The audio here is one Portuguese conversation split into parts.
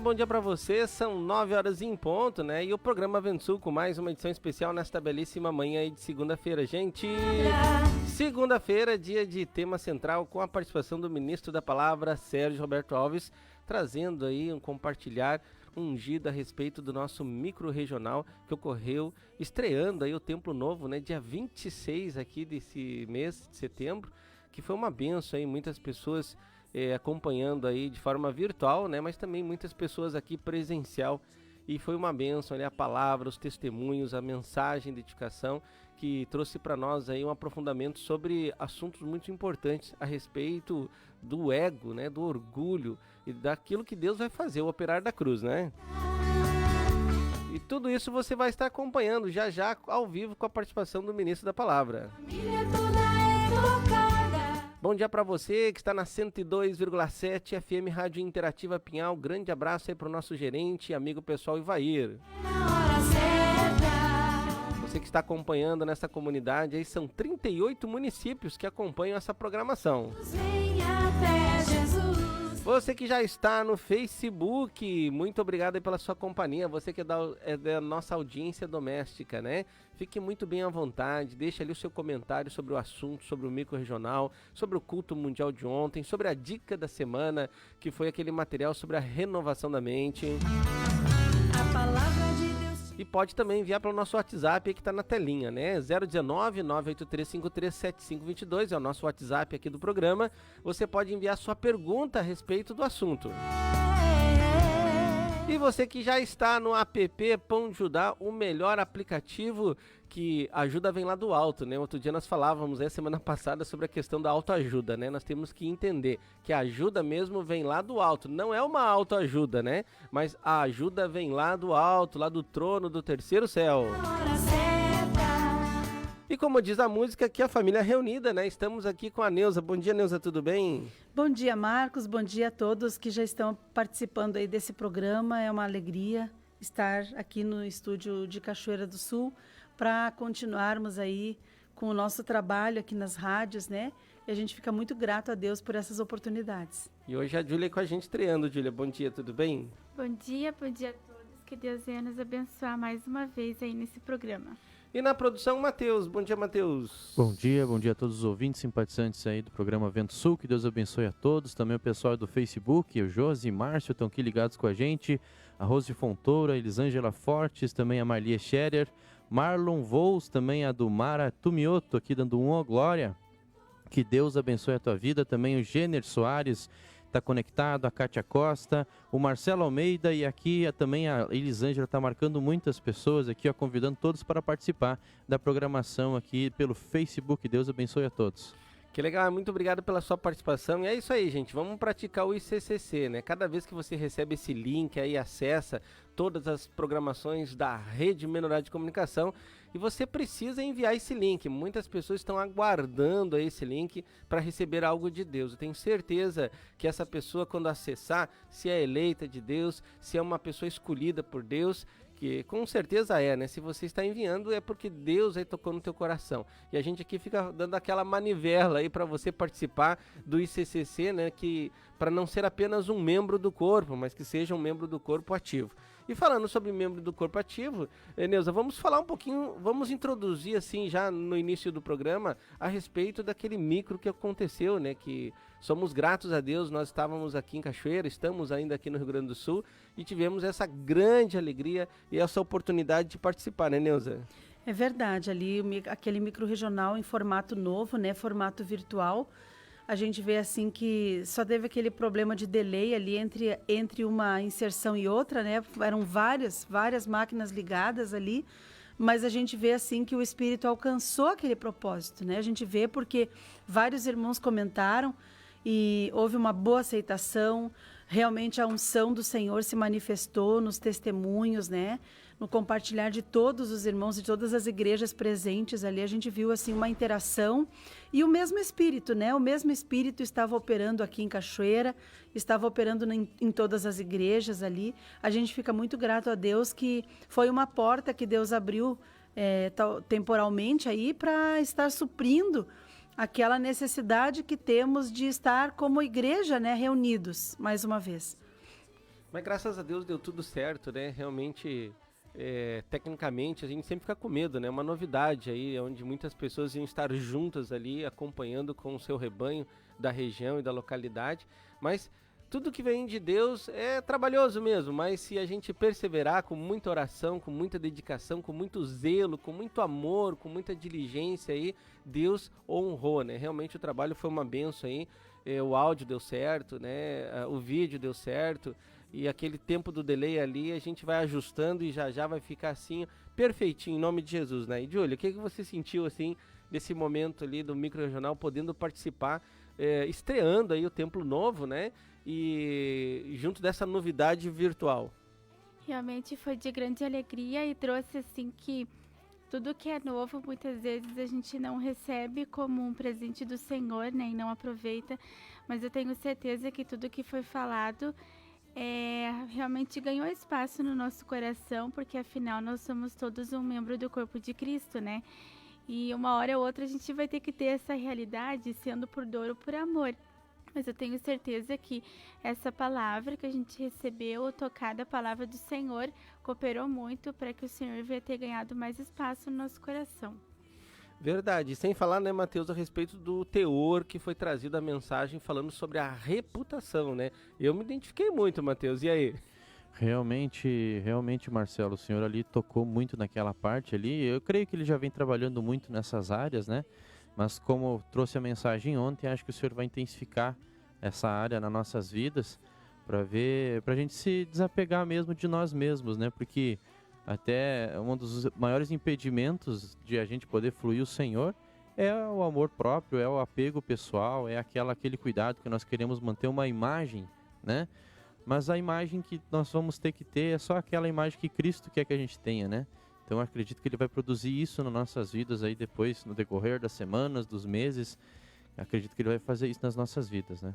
bom dia para você. São 9 horas em ponto, né? E o programa Vento Sul com mais uma edição especial nesta belíssima manhã aí de segunda-feira, gente. Segunda-feira, dia de tema central com a participação do ministro da Palavra, Sérgio Roberto Alves, trazendo aí um compartilhar ungido a respeito do nosso micro-regional que ocorreu, estreando aí o Templo Novo, né? Dia 26 aqui desse mês de setembro, que foi uma bênção aí, muitas pessoas acompanhando aí de forma virtual, né? Mas também muitas pessoas aqui presencial, e foi uma bênção ali a palavra, os testemunhos, a mensagem de edificação que trouxe para nós aí um aprofundamento sobre assuntos muito importantes a respeito do ego, né? Do orgulho e daquilo que Deus vai fazer, o operar da cruz, né? E tudo isso você vai estar acompanhando já já ao vivo com a participação do ministro da Palavra. Bom dia para você que está na 102,7 FM Rádio Interativa Pinhal. Grande abraço aí para o nosso gerente e amigo pessoal Ivair. Você que está acompanhando nessa comunidade, aí são 38 municípios que acompanham essa programação. Você que já está no Facebook, muito obrigado aí pela sua companhia. Você que é da nossa audiência doméstica, né? Fique muito bem à vontade, deixe ali o seu comentário sobre o assunto, sobre o micro-regional, sobre o culto mundial de ontem, sobre a dica da semana, que foi aquele material sobre a renovação da mente. A palavra de Deus. E pode também enviar para o nosso WhatsApp aí que está na telinha, né? 019-983537522 é o nosso WhatsApp aqui do programa. Você pode enviar sua pergunta a respeito do assunto. E você que já está no app Pão Judá, o melhor aplicativo que ajuda vem lá do alto, né? Outro dia nós falávamos, semana passada, sobre a questão da autoajuda, né? Nós temos que entender que a ajuda mesmo vem lá do alto. Não é uma autoajuda, né? Mas a ajuda vem lá do alto, lá do trono do terceiro céu. E como diz a música, aqui a família reunida, né? Estamos aqui com a Neuza. Bom dia, Neuza, tudo bem? Bom dia, Marcos. Bom dia a todos que já estão participando aí desse programa. É uma alegria estar aqui no estúdio de Cachoeira do Sul para continuarmos aí com o nosso trabalho aqui nas rádios, né? E a gente fica muito grato a Deus por essas oportunidades. E hoje a Júlia é com a gente estreando. Júlia, bom dia, tudo bem? Bom dia a todos. Que Deus venha nos abençoar mais uma vez aí nesse programa. E na produção, Matheus. Bom dia, Matheus. Bom dia a todos os ouvintes simpatizantes aí do programa Vento Sul. Que Deus abençoe a todos. Também o pessoal do Facebook, o Josi e Márcio estão aqui ligados com a gente. A Rose Fontoura, a Elisângela Fortes, também a Marlia Scherer, Marlon Vols, também a do Mara Tumioto, aqui dando um glória. Que Deus abençoe a tua vida. Também o Gêner Soares está conectado, a Kátia Costa, o Marcelo Almeida, e aqui também a Elisângela está marcando muitas pessoas aqui, convidando todos para participar da programação aqui pelo Facebook. Deus abençoe a todos. Que legal, muito obrigado pela sua participação. E é isso aí, gente, vamos praticar o ICCC, né? Cada vez que você recebe esse link aí, acessa todas as programações da Rede Menorá de Comunicação, e você precisa enviar esse link. Muitas pessoas estão aguardando aí esse link para receber algo de Deus. Eu tenho certeza que essa pessoa, quando acessar, se é eleita de Deus, se é uma pessoa escolhida por Deus, que com certeza é, né? Se você está enviando é porque Deus aí tocou no teu coração. E a gente aqui fica dando aquela manivela aí para você participar do ICCC, né? Que para não ser apenas um membro do corpo, mas que seja um membro do corpo ativo. E falando sobre membro do corpo ativo, Neuza, vamos falar um pouquinho, vamos introduzir assim já no início do programa a respeito daquele micro que aconteceu, né? Que somos gratos a Deus, nós estávamos aqui em Cachoeira, estamos ainda aqui no Rio Grande do Sul e tivemos essa grande alegria e essa oportunidade de participar, né, Neuza? É verdade, ali aquele micro-regional em formato novo, né? Formato virtual. A gente vê assim que só teve aquele problema de delay ali entre uma inserção e outra, né? Eram várias máquinas ligadas ali, mas a gente vê assim que o Espírito alcançou aquele propósito, né? A gente vê porque vários irmãos comentaram e houve uma boa aceitação. Realmente a unção do Senhor se manifestou nos testemunhos, né? No compartilhar de todos os irmãos de todas as igrejas presentes ali, a gente viu assim uma interação e o mesmo Espírito, né? O mesmo Espírito estava operando aqui em Cachoeira, estava operando em todas as igrejas ali. A gente fica muito grato a Deus que foi uma porta que Deus abriu temporalmente aí para estar suprindo aquela necessidade que temos de estar como igreja, né, reunidos, mais uma vez. Mas graças a Deus deu tudo certo, né? Realmente, tecnicamente, a gente sempre fica com medo, né? Uma novidade aí, onde muitas pessoas iam estar juntas ali, acompanhando com o seu rebanho da região e da localidade. Mas tudo que vem de Deus é trabalhoso mesmo, mas se a gente perseverar com muita oração, com muita dedicação, com muito zelo, com muito amor, com muita diligência aí, Deus honrou, né? Realmente o trabalho foi uma benção aí, o áudio deu certo, né? O vídeo deu certo, e aquele tempo do delay ali a gente vai ajustando e já vai ficar assim, perfeitinho, em nome de Jesus, né? E Júlio, o que você sentiu assim, nesse momento ali do micro-regional, podendo participar, estreando aí o Templo Novo, né? E junto dessa novidade virtual? Realmente foi de grande alegria e trouxe assim que tudo que é novo, muitas vezes a gente não recebe como um presente do Senhor, né, e não aproveita, mas eu tenho certeza que tudo que foi falado realmente ganhou espaço no nosso coração, porque afinal nós somos todos um membro do corpo de Cristo, né, e uma hora ou outra a gente vai ter que ter essa realidade, sendo por dor ou por amor. Mas eu tenho certeza que essa palavra que a gente recebeu, tocada a palavra do Senhor, cooperou muito para que o Senhor venha ter ganhado mais espaço no nosso coração. Verdade. Sem falar, né, Mateus, a respeito do teor que foi trazido a mensagem falando sobre a reputação, né? Eu me identifiquei muito, Mateus. E aí? Realmente, Marcelo, o senhor ali tocou muito naquela parte ali. Eu creio que ele já vem trabalhando muito nessas áreas, né? Mas como eu trouxe a mensagem ontem, acho que o senhor vai intensificar essa área nas nossas vidas para a gente se desapegar mesmo de nós mesmos, né? Porque até um dos maiores impedimentos de a gente poder fluir o Senhor é o amor próprio, é o apego pessoal, é aquele cuidado que nós queremos manter uma imagem, né? Mas a imagem que nós vamos ter que ter é só aquela imagem que Cristo quer que a gente tenha, né? Então eu acredito que ele vai produzir isso nas nossas vidas aí depois, no decorrer das semanas, dos meses. Acredito que ele vai fazer isso nas nossas vidas, né?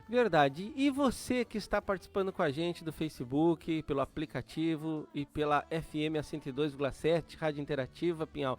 Verdade. E você que está participando com a gente do Facebook, pelo aplicativo e pela FM 102,7, Rádio Interativa Pinhal,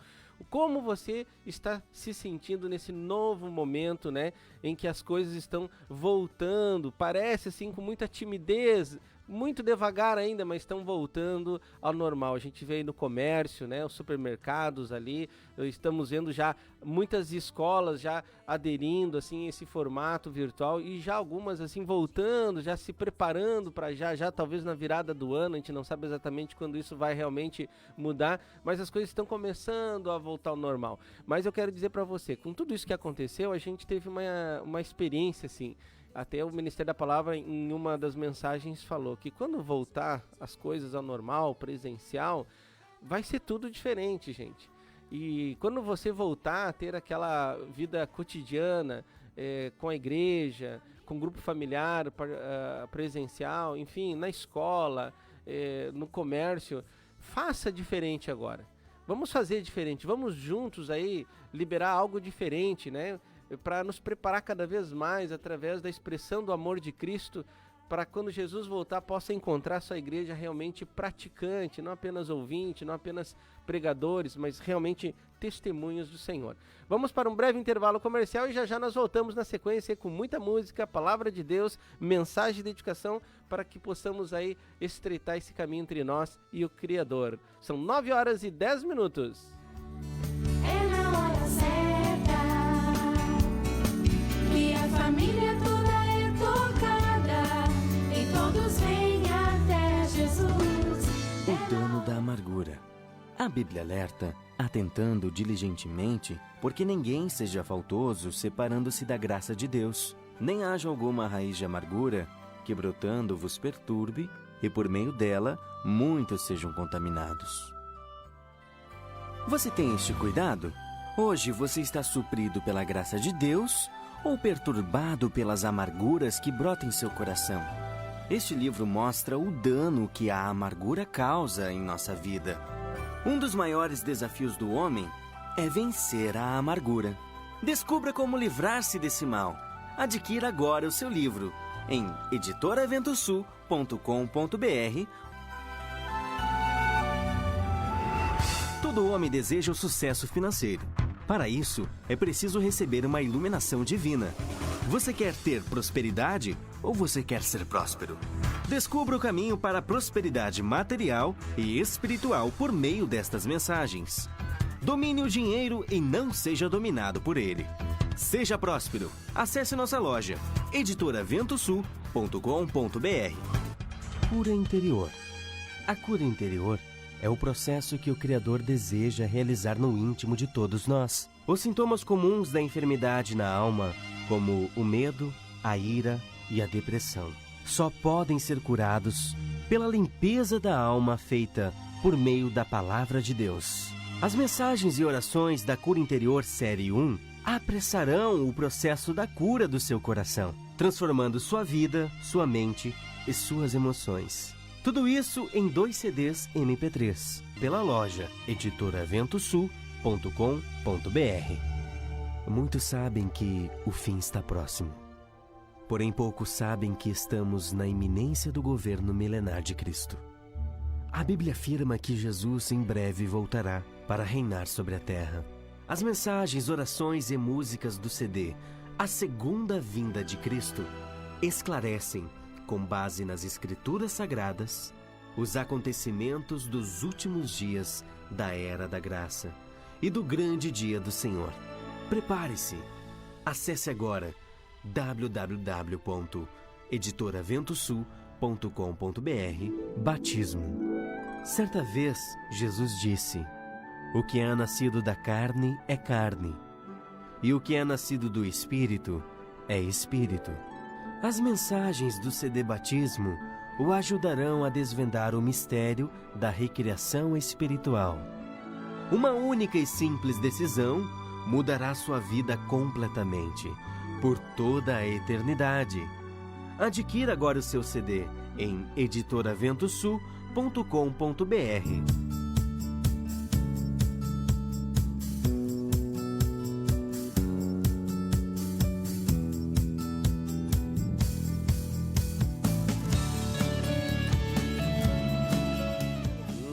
como você está se sentindo nesse novo momento, né, em que as coisas estão voltando, parece assim com muita timidez, muito devagar ainda, mas estão voltando ao normal. A gente vê aí no comércio, né, os supermercados ali, estamos vendo já muitas escolas já aderindo assim esse formato virtual e já algumas assim voltando, já se preparando para já talvez na virada do ano, a gente não sabe exatamente quando isso vai realmente mudar, mas as coisas estão começando a voltar ao normal. Mas eu quero dizer para você, com tudo isso que aconteceu, a gente teve uma experiência assim. Até o Ministério da Palavra, em uma das mensagens, falou que quando voltar as coisas ao normal, presencial, vai ser tudo diferente, gente. E quando você voltar a ter aquela vida cotidiana, com a igreja, com o grupo familiar presencial, enfim, na escola, no comércio, faça diferente agora. Vamos fazer diferente, vamos juntos aí liberar algo diferente, né? Para nos preparar cada vez mais através da expressão do amor de Cristo, para quando Jesus voltar possa encontrar sua igreja realmente praticante, não apenas ouvinte, não apenas pregadores, mas realmente testemunhos do Senhor. Vamos para um breve intervalo comercial e já nós voltamos na sequência com muita música, palavra de Deus, mensagem de dedicação, para que possamos aí estreitar esse caminho entre nós e o Criador. São 9h10. Família toda é tocada e todos vêm até Jesus. O dano da amargura. A Bíblia alerta, atentando diligentemente, porque ninguém seja faltoso separando-se da graça de Deus, nem haja alguma raiz de amargura que brotando vos perturbe e por meio dela muitos sejam contaminados. Você tem este cuidado? Hoje você está suprido pela graça de Deus ou perturbado pelas amarguras que brotam em seu coração? Este livro mostra o dano que a amargura causa em nossa vida. Um dos maiores desafios do homem é vencer a amargura. Descubra como livrar-se desse mal. Adquira agora o seu livro em editoraventosul.com.br. Todo homem deseja o sucesso financeiro. Para isso, é preciso receber uma iluminação divina. Você quer ter prosperidade? ou você quer ser próspero? Descubra o caminho para a prosperidade material e espiritual por meio destas mensagens. Domine o dinheiro e não seja dominado por ele. Seja próspero. Acesse nossa loja, editoraventosul.com.br. Cura interior. A cura interior é o processo que o Criador deseja realizar no íntimo de todos nós. Os sintomas comuns da enfermidade na alma, como o medo, a ira e a depressão, só podem ser curados pela limpeza da alma feita por meio da Palavra de Deus. As mensagens e orações da Cura Interior Série 1 apressarão o processo da cura do seu coração, transformando sua vida, sua mente e suas emoções. Tudo isso em 2 CDs MP3, pela loja editoraventosul.com.br. Muitos sabem que o fim está próximo. Porém, poucos sabem que estamos na iminência do governo milenar de Cristo. A Bíblia afirma que Jesus em breve voltará para reinar sobre a terra. As mensagens, orações e músicas do CD A Segunda Vinda de Cristo esclarecem, com base nas Escrituras Sagradas, os acontecimentos dos últimos dias da Era da Graça e do grande dia do Senhor. Prepare-se! Acesse agora www.editoraventosul.com.br Batismo. Certa vez, Jesus disse: o que é nascido da carne é carne, e o que é nascido do Espírito é Espírito. As mensagens do CD Batismo o ajudarão a desvendar o mistério da recriação espiritual. Uma única e simples decisão mudará sua vida completamente, por toda a eternidade. Adquira agora o seu CD em editoraventosul.com.br.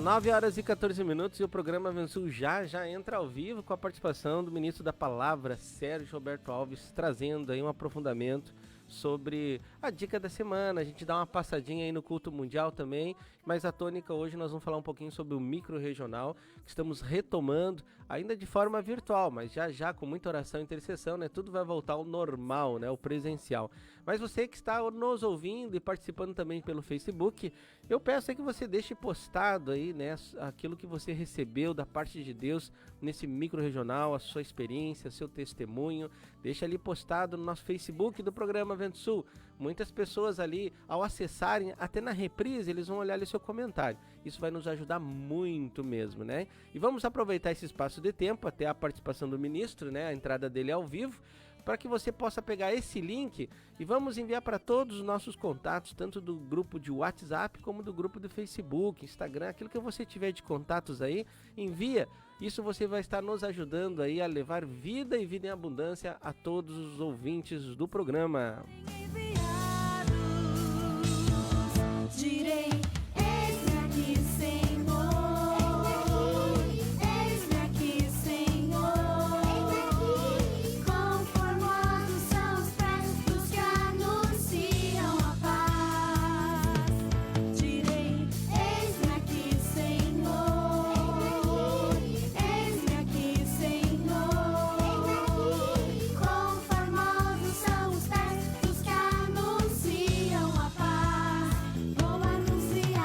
Nove horas e 14 minutos e o programa Vensul já entra ao vivo com a participação do ministro da Palavra, Sérgio Roberto Alves, trazendo aí um aprofundamento sobre a dica da semana. A gente dá uma passadinha aí no culto mundial também, mas a tônica hoje nós vamos falar um pouquinho sobre o micro-regional, que estamos retomando, ainda de forma virtual, mas já com muita oração e intercessão, né? Tudo vai voltar ao normal, né? O presencial. Mas você que está nos ouvindo e participando também pelo Facebook, eu peço aí que você deixe postado aí, né, aquilo que você recebeu da parte de Deus nesse micro-regional, a sua experiência, seu testemunho. Deixa ali postado no nosso Facebook do programa Vento Sul. Muitas pessoas ali, ao acessarem, até na reprise, eles vão olhar ali seu comentário. Isso vai nos ajudar muito mesmo, né? E vamos aproveitar esse espaço de tempo, até a participação do ministro, né, a entrada dele ao vivo, para que você possa pegar esse link e vamos enviar para todos os nossos contatos, tanto do grupo de WhatsApp como do grupo do Facebook, Instagram, aquilo que você tiver de contatos aí, envia. Isso você vai estar nos ajudando aí a levar vida e vida em abundância a todos os ouvintes do programa. Direi, eis-me aqui, Senhor. Eis-me aqui, Senhor. Conformados são os pés dos que anunciam a paz. Direi, eis-me aqui, Senhor. Eis-me aqui, Senhor. Conformados são os pés dos que anunciam a paz. Vou anunciar.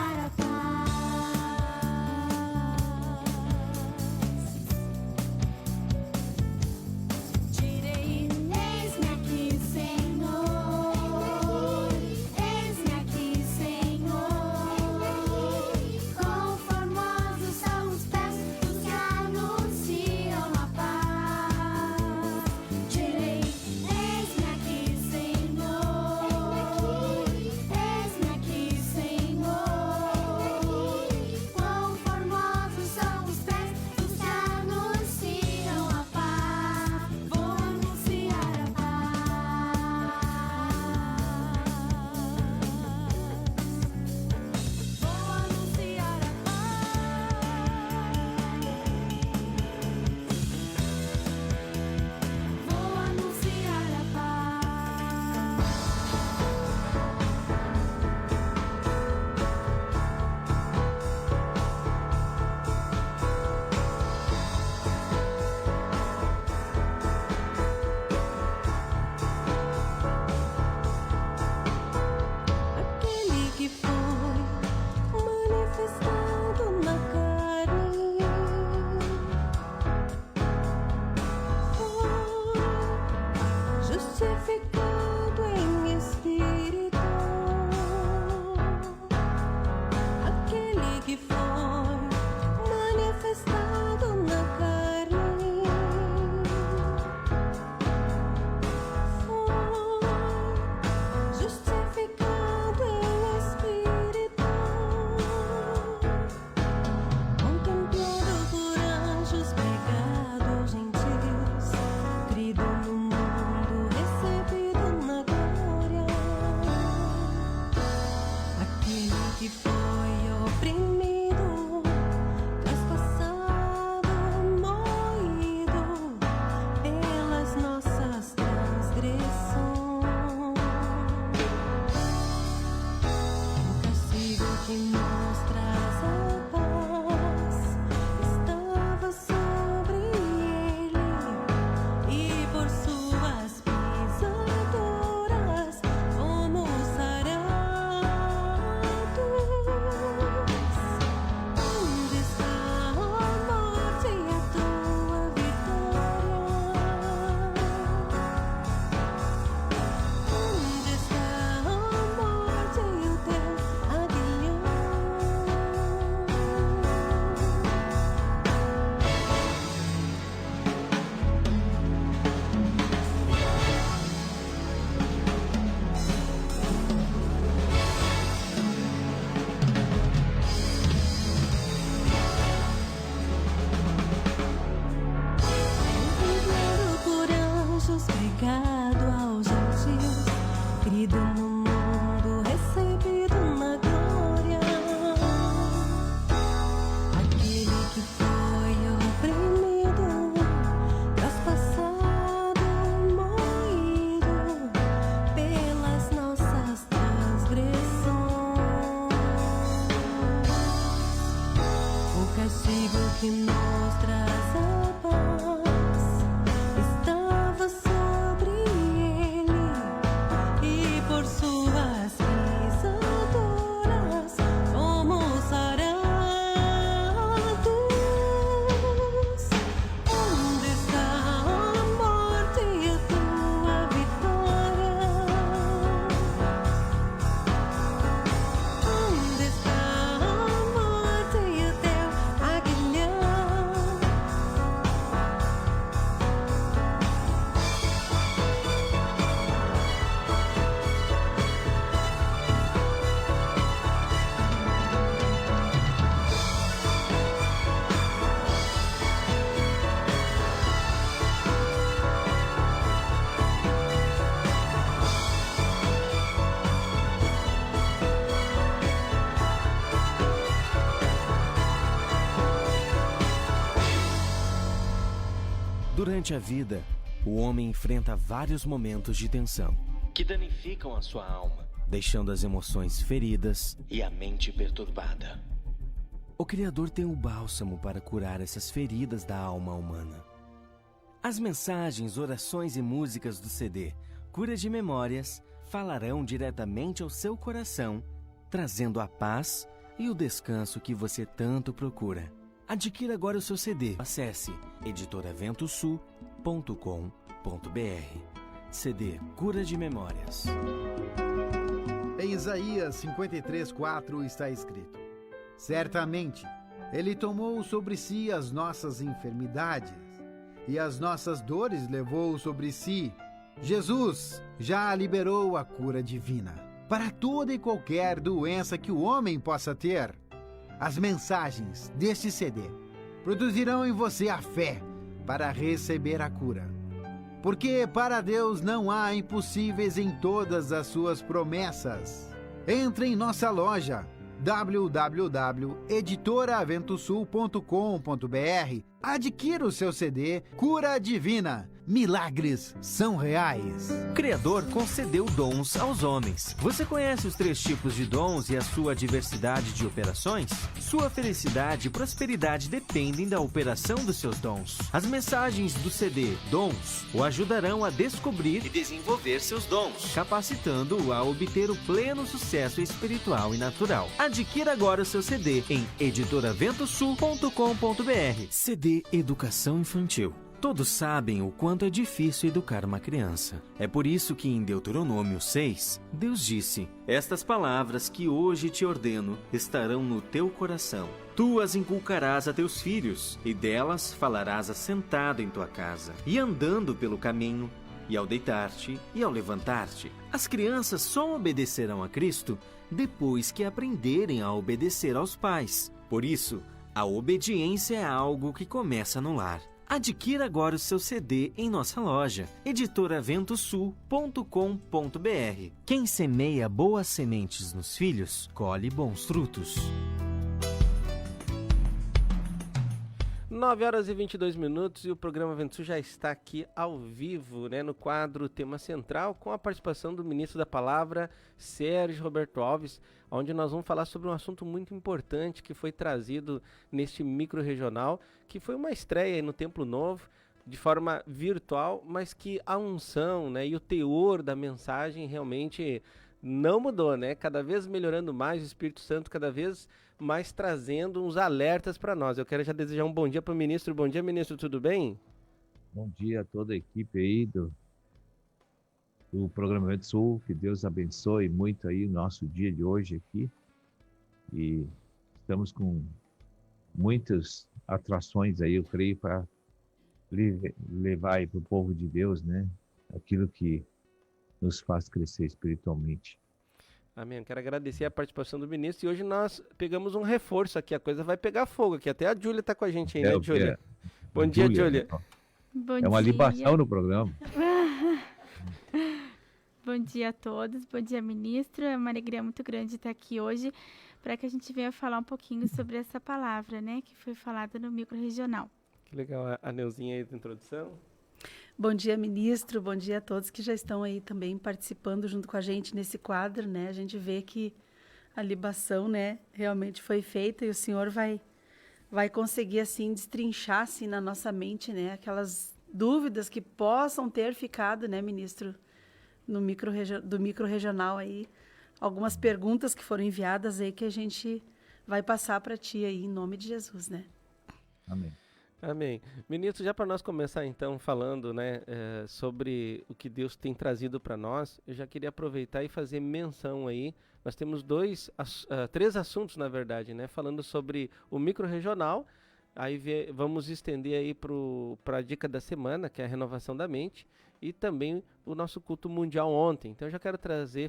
castigo que nos traz a paz estava sobre ele, e por suas pisaduras fomos sarados. Onde está a morte e a tua vitória? Onde está a morte e o teu aguilhão? Durante a vida, o homem enfrenta vários momentos de tensão que danificam a sua alma, deixando as emoções feridas e a mente perturbada. O Criador tem um bálsamo para curar essas feridas da alma humana. As mensagens, orações e músicas do CD Cura de Memórias falarão diretamente ao seu coração, trazendo a paz e o descanso que você tanto procura. Adquira agora o seu CD. Acesse editoraventosul.com.br. CD Cura de Memórias. Em Isaías 53:4 está escrito: Certamente, Ele tomou sobre si as nossas enfermidades e as nossas dores levou sobre si. Jesus já liberou a cura divina para toda e qualquer doença que o homem possa ter. As mensagens deste CD produzirão em você a fé para receber a cura. Porque para Deus não há impossíveis em todas as suas promessas. Entre em nossa loja www.editoraventosul.com.br. Adquira o seu CD Cura Divina. Milagres são reais. O Criador concedeu dons aos homens. Você conhece os 3 tipos de dons e a sua diversidade de operações? Sua felicidade e prosperidade dependem da operação dos seus dons. As mensagens do CD Dons o ajudarão a descobrir e desenvolver seus dons, capacitando-o a obter o pleno sucesso espiritual e natural. Adquira agora o seu CD em editoraventosul.com.br. CD Educação Infantil. Todos sabem o quanto é difícil educar uma criança. É por isso que em Deuteronômio 6, Deus disse: Estas palavras que hoje te ordeno estarão no teu coração. Tu as inculcarás a teus filhos, e delas falarás assentado em tua casa, e andando pelo caminho, e ao deitar-te, e ao levantar-te. As crianças só obedecerão a Cristo depois que aprenderem a obedecer aos pais. Por isso, a obediência é algo que começa no lar. Adquira agora o seu CD em nossa loja, editoraventosul.com.br. Quem semeia boas sementes nos filhos, colhe bons frutos. 9h22 e o programa Vento Sul já está aqui ao vivo, né, no quadro Tema Central, com a participação do ministro da Palavra, Sérgio Roberto Alves, onde nós vamos falar sobre um assunto muito importante que foi trazido neste micro-regional, que foi uma estreia aí no Templo Novo, de forma virtual, mas que a unção, né, e o teor da mensagem realmente não mudou, né? Cada vez melhorando mais, o Espírito Santo cada vez mais trazendo uns alertas para nós. Eu quero já desejar um bom dia para o ministro. Bom dia, ministro, tudo bem? Bom dia a toda a equipe aí do Programa Vento Sul, que Deus abençoe muito aí o nosso dia de hoje aqui. E estamos com muitas atrações aí, eu creio, para levar aí para o povo de Deus, né? Aquilo que nos faz crescer espiritualmente. Amém. Quero agradecer a participação do ministro. E hoje nós pegamos um reforço aqui. A coisa vai pegar fogo aqui. Até a Júlia está com a gente aí, né, Júlia? Bom dia, Júlia. Bom É uma dia. libação no programa. Bom dia a todos, bom dia, ministro. É uma alegria muito grande estar aqui hoje para que a gente venha falar um pouquinho sobre essa palavra, né, que foi falada no micro-regional. Que legal a Neuzinha aí da introdução. Bom dia, ministro. Bom dia a todos que já estão aí também participando junto com a gente nesse quadro, né? A gente vê que a libação, né, realmente foi feita e o senhor vai vai conseguir assim destrinchar assim na nossa mente, né, aquelas dúvidas que possam ter ficado, né, ministro, no do micro-regional aí, algumas perguntas que foram enviadas aí que a gente vai passar para ti aí, em nome de Jesus, né? Amém. Amém. Ministro, já para nós começar então falando, né, sobre o que Deus tem trazido para nós, eu já queria aproveitar e fazer menção aí. Nós temos três assuntos, na verdade, né, falando sobre o micro-regional. Aí vamos estender aí para a dica da semana, que é a renovação da mente, e também o nosso culto mundial ontem. Então eu já quero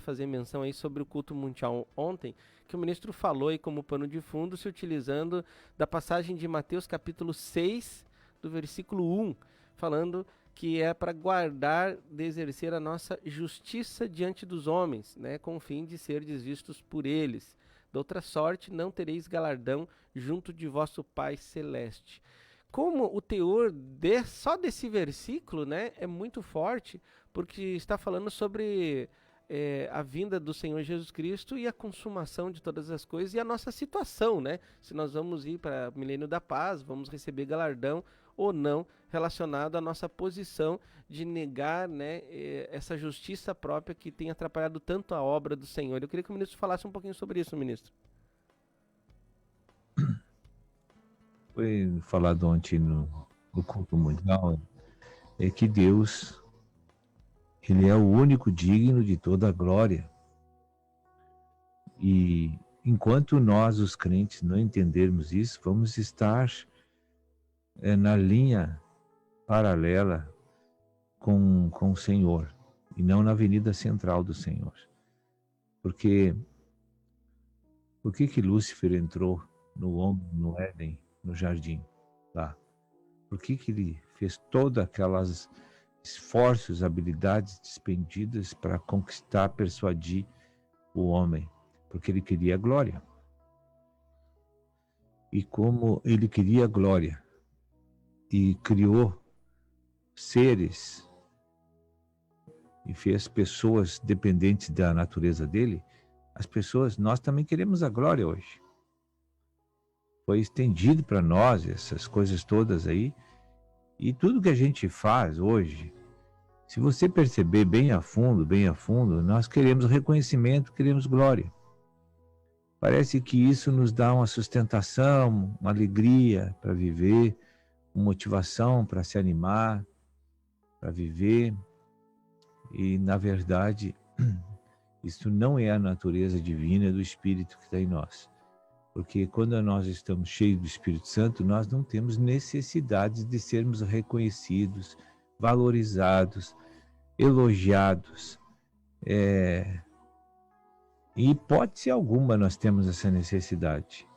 fazer menção aí sobre o culto mundial ontem, que o ministro falou aí como pano de fundo, se utilizando da passagem de Mateus capítulo 6, do versículo 1, falando que é para guardar de exercer a nossa justiça diante dos homens, né, com o fim de ser vistos por eles. De outra sorte, não tereis galardão junto de vosso Pai Celeste. Como o teor só desse versículo, né, é muito forte, porque está falando sobre a vinda do Senhor Jesus Cristo e a consumação de todas as coisas e a nossa situação, né? Se nós vamos ir para o milênio da paz, vamos receber galardão ou não, relacionado à nossa posição de negar, né, essa justiça própria que tem atrapalhado tanto a obra do Senhor. Eu queria que o ministro falasse um pouquinho sobre isso, ministro. Foi falado ontem no culto mundial, é que Deus, Ele é o único digno de toda a glória. E enquanto nós, os crentes, não entendermos isso, vamos estar na linha paralela com o Senhor, e não na avenida central do Senhor. Porque por que Lúcifer entrou no homem, no Éden, no jardim lá? Por que ele fez todas aquelas esforços, habilidades despendidas para conquistar, persuadir o homem? Porque ele queria glória. E como ele queria glória e criou seres e fez pessoas dependentes da natureza dele, nós também queremos a glória hoje. Foi estendido para nós essas coisas todas aí. E tudo que a gente faz hoje, se você perceber bem a fundo, nós queremos reconhecimento, queremos glória. Parece que isso nos dá uma sustentação, uma alegria para viver, uma motivação para se animar, para viver. E, na verdade, isso não é a natureza divina do Espírito que está em nós. Porque quando nós estamos cheios do Espírito Santo, nós não temos necessidade de sermos reconhecidos, valorizados, elogiados. Em hipótese alguma nós temos essa necessidade.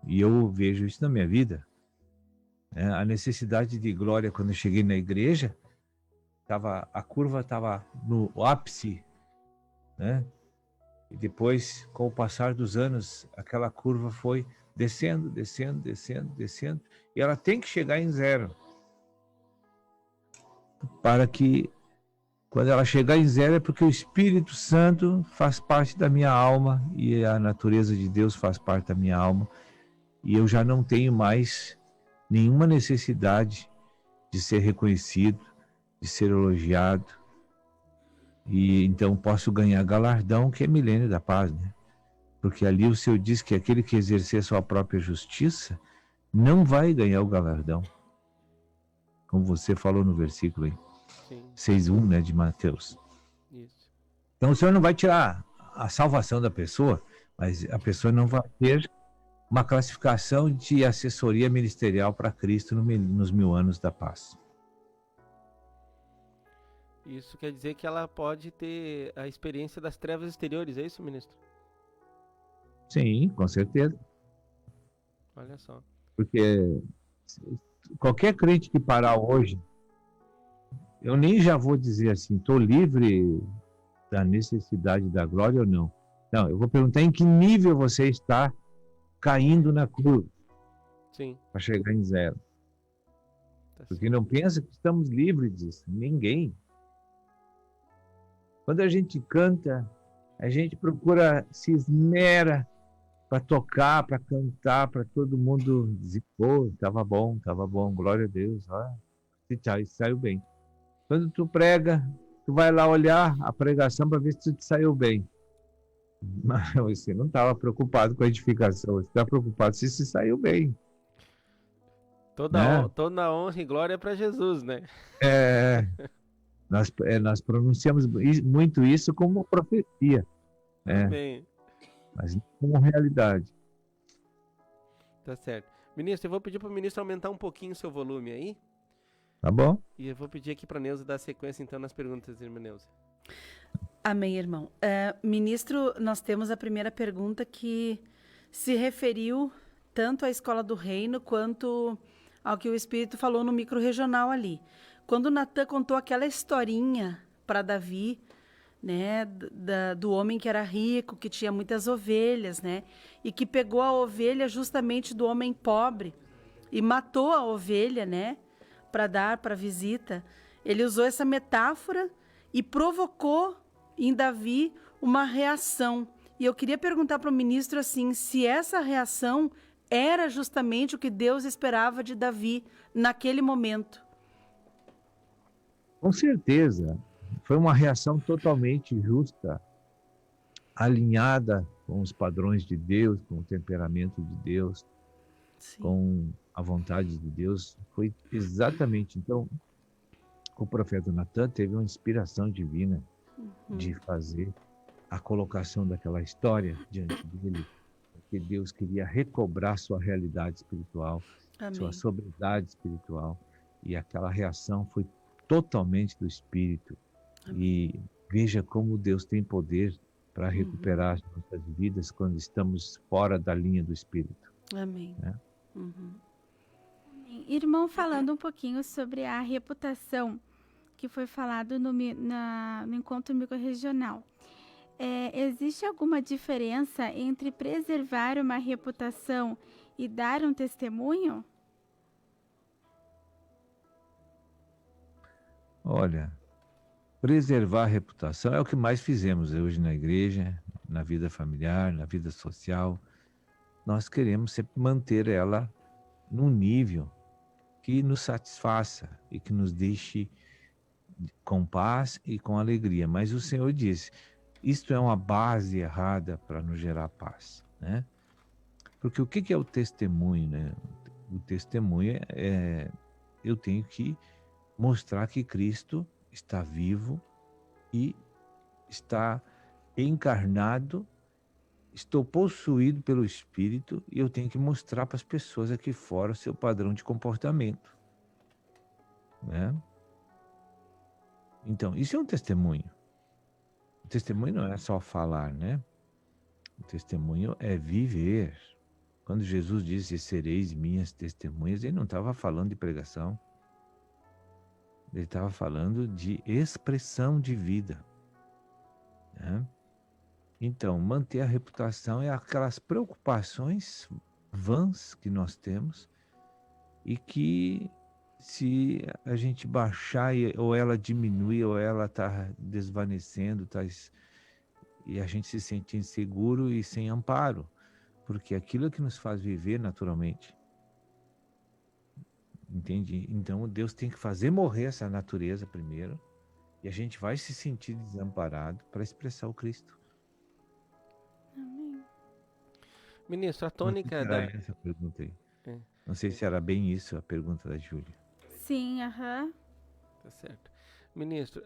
E eu vejo isso na minha vida. A necessidade de glória, quando eu cheguei na igreja, a curva estava no ápice, né? E depois, com o passar dos anos, aquela curva foi descendo, e ela tem que chegar em zero. Para que, quando ela chegar em zero, é porque o Espírito Santo faz parte da minha alma, e a natureza de Deus faz parte da minha alma, e eu já não tenho mais nenhuma necessidade de ser reconhecido, de ser elogiado, e então posso ganhar galardão, que é milênio da paz, né? Porque ali o Senhor diz que aquele que exercer a sua própria justiça não vai ganhar o galardão, como você falou no versículo aí, 6:1, né, de Mateus. Isso. Então o Senhor não vai tirar a salvação da pessoa, mas a pessoa não vai ter uma classificação de assessoria ministerial para Cristo nos 1000 anos da paz. Isso quer dizer que ela pode ter a experiência das trevas exteriores, é isso, ministro? Sim, com certeza. Olha só. Porque qualquer crente que parar hoje, eu nem já vou dizer assim, estou livre da necessidade da glória ou não. Não, eu vou perguntar em que nível você está caindo na cruz. Sim. Para chegar em zero. Porque não pensa que estamos livres disso. Ninguém. Quando a gente canta, a gente procura, se esmera para tocar, para cantar, para todo mundo dizer, pô, estava bom, glória a Deus, saiu bem. Quando tu prega, tu vai lá olhar a pregação para ver se tu te saiu bem. Mas você não estava preocupado com a edificação, você está preocupado se saiu bem. Toda honra e glória para Jesus, né? Nós pronunciamos muito isso como profecia, Bem, mas não como realidade. tá certo. Ministro, eu vou pedir para o ministro aumentar um pouquinho o seu volume aí. Tá bom? E eu vou pedir aqui para a Neuza dar sequência, então, nas perguntas, irmã Neuza. Amém, irmão. Ministro, nós temos a primeira pergunta que se referiu tanto à Escola do Reino quanto ao que o Espírito falou no micro-regional ali. Quando Natan contou aquela historinha para Davi, né, do homem que era rico, que tinha muitas ovelhas, né, e que pegou a ovelha justamente do homem pobre e matou a ovelha, né, para dar para visita. Ele usou essa metáfora e provocou em Davi uma reação. E eu queria perguntar para o ministro assim, se essa reação era justamente o que Deus esperava de Davi naquele momento. Com certeza. Foi uma reação totalmente justa, alinhada com os padrões de Deus, com o temperamento de Deus, Sim. com a vontade de Deus. Foi exatamente. Então, o profeta Natan teve uma inspiração divina de fazer a colocação daquela história diante dele, porque Deus queria recobrar sua realidade espiritual, Amém. sua sobriedade espiritual, e aquela reação foi totalmente do Espírito. Amém. E veja como Deus tem poder para recuperar as nossas vidas quando estamos fora da linha do Espírito. Amém. Né? Irmão, falando um pouquinho sobre a reputação que foi falado no encontro microrregional. Existe alguma diferença entre preservar uma reputação e dar um testemunho? Olha, preservar a reputação é o que mais fizemos hoje na igreja, na vida familiar, na vida social. Nós queremos sempre manter ela num nível que nos satisfaça e que nos deixe com paz e com alegria. Mas o Senhor disse, isto é uma base errada para nos gerar paz, né? Porque o que é o testemunho, né? O testemunho eu tenho que mostrar que Cristo está vivo e está encarnado, estou possuído pelo Espírito e eu tenho que mostrar para as pessoas aqui fora o seu padrão de comportamento, né? Então, isso é um testemunho. O testemunho não é só falar, né? O testemunho é viver. Quando Jesus disse, sereis minhas testemunhas, ele não estava falando de pregação. Ele estava falando de expressão de vida, né? Então, manter a reputação é aquelas preocupações vãs que nós temos e que se a gente baixar ou ela diminuir ou ela está desvanecendo, e a gente se sente inseguro e sem amparo, porque aquilo é que nos faz viver naturalmente. Entende? Então Deus tem que fazer morrer essa natureza primeiro e a gente vai se sentir desamparado para expressar o Cristo. Amém. Ministro, a tônica da... Essa pergunta aí. Não sei se era bem isso a pergunta da Júlia. Sim, aham. Tá certo. Ministro,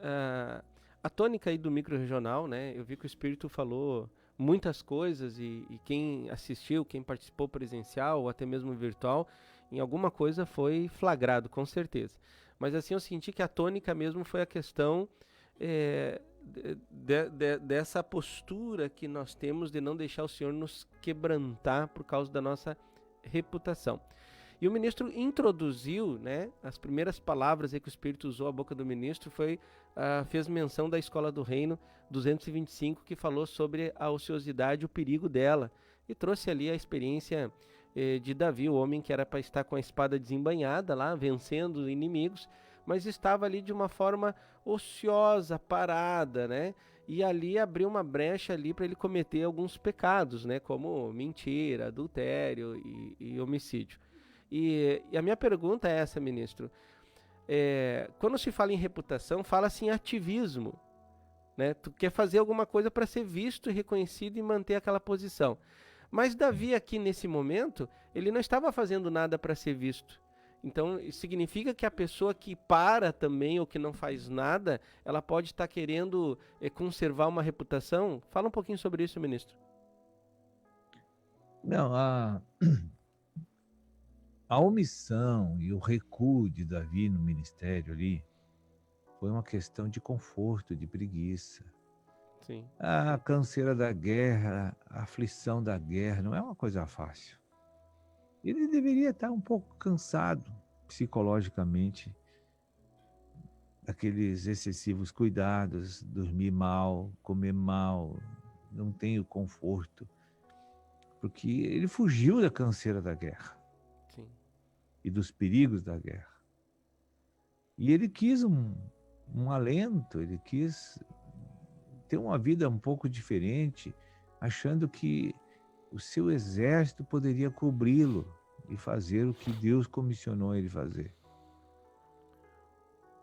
a tônica aí do micro-regional, né? Eu vi que o Espírito falou muitas coisas e quem assistiu, quem participou presencial ou até mesmo virtual, em alguma coisa foi flagrado, com certeza. Mas assim, eu senti que a tônica mesmo foi a questão dessa postura que nós temos de não deixar o Senhor nos quebrantar por causa da nossa reputação. E o ministro introduziu, né, as primeiras palavras aí que o Espírito usou a boca do ministro fez menção da Escola do Reino 225, que falou sobre a ociosidade, o perigo dela, e trouxe ali a experiência de Davi, o homem que era para estar com a espada desembainhada lá, vencendo os inimigos, mas estava ali de uma forma ociosa, parada, né? e ali abriu uma brecha ali para ele cometer alguns pecados, né, como mentira, adultério e homicídio. E a minha pergunta é essa, ministro. Quando se fala em reputação, fala-se em ativismo, né? Tu quer fazer alguma coisa para ser visto e reconhecido e manter aquela posição. Mas Davi aqui nesse momento, ele não estava fazendo nada para ser visto. Então, isso significa que a pessoa que para também ou que não faz nada, ela pode estar querendo conservar uma reputação? Fala um pouquinho sobre isso, ministro. Não, a omissão e o recuo de Davi no ministério ali foi uma questão de conforto, de preguiça. Sim. A canseira da guerra, a aflição da guerra, não é uma coisa fácil. Ele deveria estar um pouco cansado psicologicamente daqueles excessivos cuidados, dormir mal, comer mal, não tem o conforto, porque ele fugiu da canseira da guerra. Sim. E dos perigos da guerra. E ele quis um alento, ele quis ter uma vida um pouco diferente, achando que o seu exército poderia cobri-lo e fazer o que Deus comissionou ele fazer.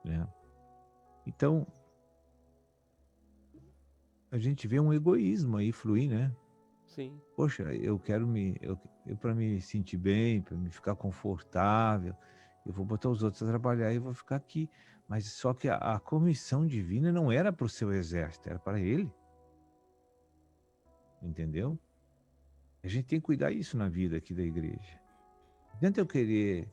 Né? Então, a gente vê um egoísmo aí fluir, né? Sim. Poxa, eu quero para me sentir bem, para me ficar confortável, eu vou botar os outros a trabalhar e vou ficar aqui. Mas só que a comissão divina não era para o seu exército, era para ele. Entendeu? A gente tem que cuidar isso na vida aqui da igreja. Não adianta eu querer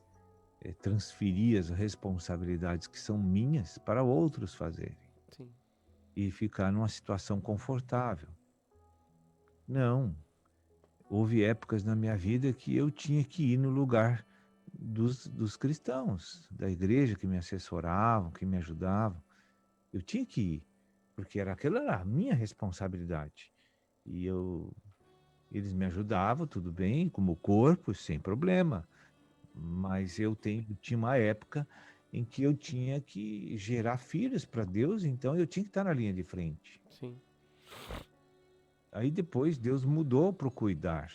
transferir as responsabilidades que são minhas para outros fazerem. Sim. E ficar numa situação confortável. Não. Houve épocas na minha vida que eu tinha que ir no lugar dos cristãos, da igreja que me assessoravam, que me ajudavam. Eu tinha que ir, porque aquela era a minha responsabilidade. E eles me ajudavam, tudo bem, como corpo, sem problema. Mas eu tinha uma época em que eu tinha que gerar filhos para Deus, então eu tinha que estar na linha de frente. Sim. Aí depois Deus mudou para o cuidar.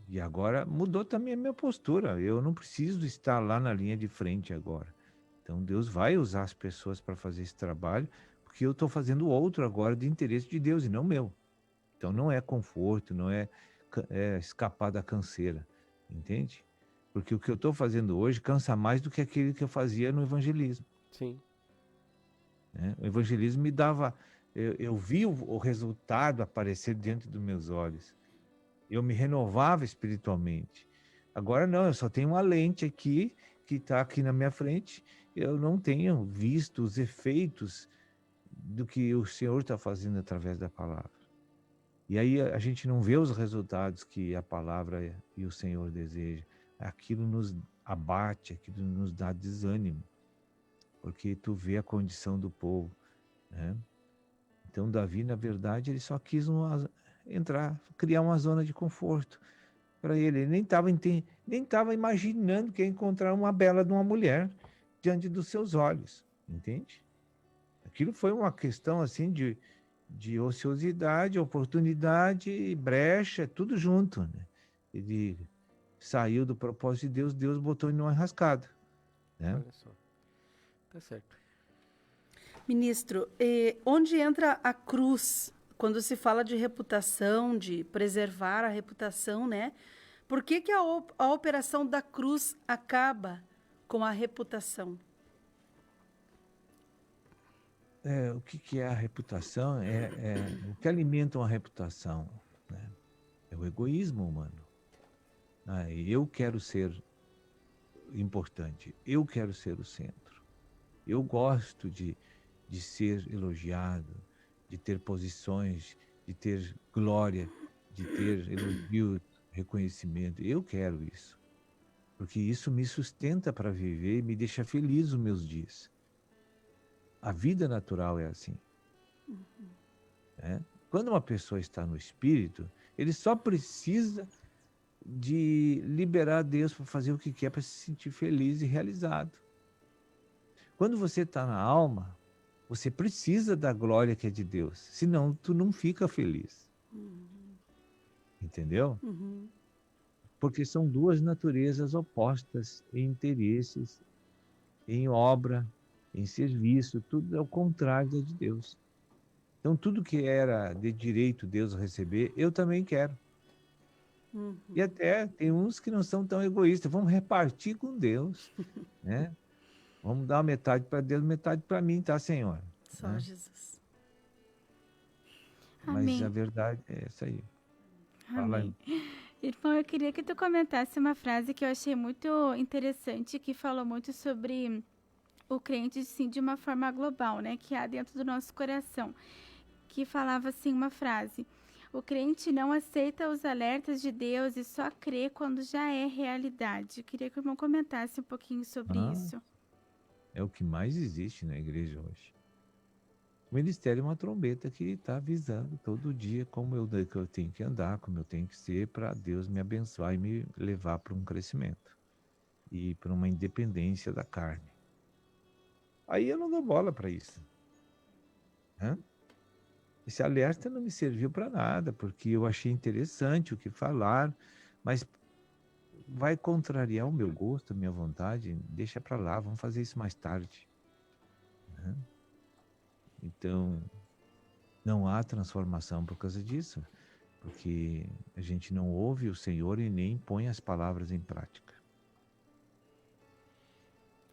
E agora mudou também a minha postura. Eu não preciso estar lá na linha de frente agora. Então Deus vai usar as pessoas para fazer esse trabalho, porque eu estou fazendo outro agora de interesse de Deus e não meu. Então não é conforto, não é escapar da canseira, entende? Porque o que eu estou fazendo hoje cansa mais do que aquele que eu fazia no evangelismo. Sim. Né? O evangelismo me dava... Eu vi o resultado aparecer diante dos meus olhos. Eu me renovava espiritualmente. Agora não, eu só tenho uma lente aqui, que está aqui na minha frente. Eu não tenho visto os efeitos do que o Senhor está fazendo através da palavra. E aí a gente não vê os resultados que a palavra e o Senhor deseja. Aquilo nos abate, aquilo nos dá desânimo. Porque tu vê a condição do povo, né? Então Davi, na verdade, ele só quis criar uma zona de conforto para ele. Ele nem estava imaginando que ia encontrar uma bela de uma mulher diante dos seus olhos, entende? Aquilo foi uma questão assim de ociosidade, oportunidade, brecha, tudo junto, né? Ele saiu do propósito de Deus, Deus botou ele numa enrascada, né? Olha só. Tá certo. Ministro, onde entra a cruz quando se fala de reputação, de preservar a reputação, né? Por que a operação da cruz acaba com a reputação? O que é a reputação? O que alimenta uma reputação, né? É o egoísmo humano. Eu quero ser importante, eu quero ser o centro. Eu gosto de ser elogiado, de ter posições, de ter glória, de ter elogio, reconhecimento. Eu quero isso, porque isso me sustenta para viver e me deixa feliz os meus dias. A vida natural é assim. Quando uma pessoa está no espírito, ele só precisa de liberar Deus para fazer o que quer, para se sentir feliz e realizado. Quando você está na alma, Você precisa da glória que é de Deus, senão tu não fica feliz. Entendeu? Uhum. Porque são duas naturezas opostas em interesses, em obra, em serviço, tudo é o contrário da de Deus. Então, tudo que era de direito Deus receber, eu também quero. E até tem uns que não são tão egoístas, vamos repartir com Deus, né? Vamos dar metade para Deus, metade para mim, tá, Senhor? Só Né? Jesus. Mas Amém. a verdade é essa aí. Fala aí. Amém. Irmão, eu queria que tu comentasse uma frase que eu achei muito interessante, que falou muito sobre o crente, sim, de uma forma global, né? Que há dentro do nosso coração. Que falava assim uma frase: o crente não aceita os alertas de Deus e só crê quando já é realidade. Eu queria que o irmão comentasse um pouquinho sobre isso. É o que mais existe na igreja hoje. O ministério é uma trombeta que está avisando todo dia que eu tenho que andar, como eu tenho que ser, para Deus me abençoar e me levar para um crescimento e para uma independência da carne. Aí eu não dou bola para isso. Né? Esse alerta não me serviu para nada, porque eu achei interessante o que falar, mas vai contrariar o meu gosto, a minha vontade, deixa para lá, vamos fazer isso mais tarde. Né? Então, não há transformação por causa disso, porque a gente não ouve o Senhor e nem põe as palavras em prática.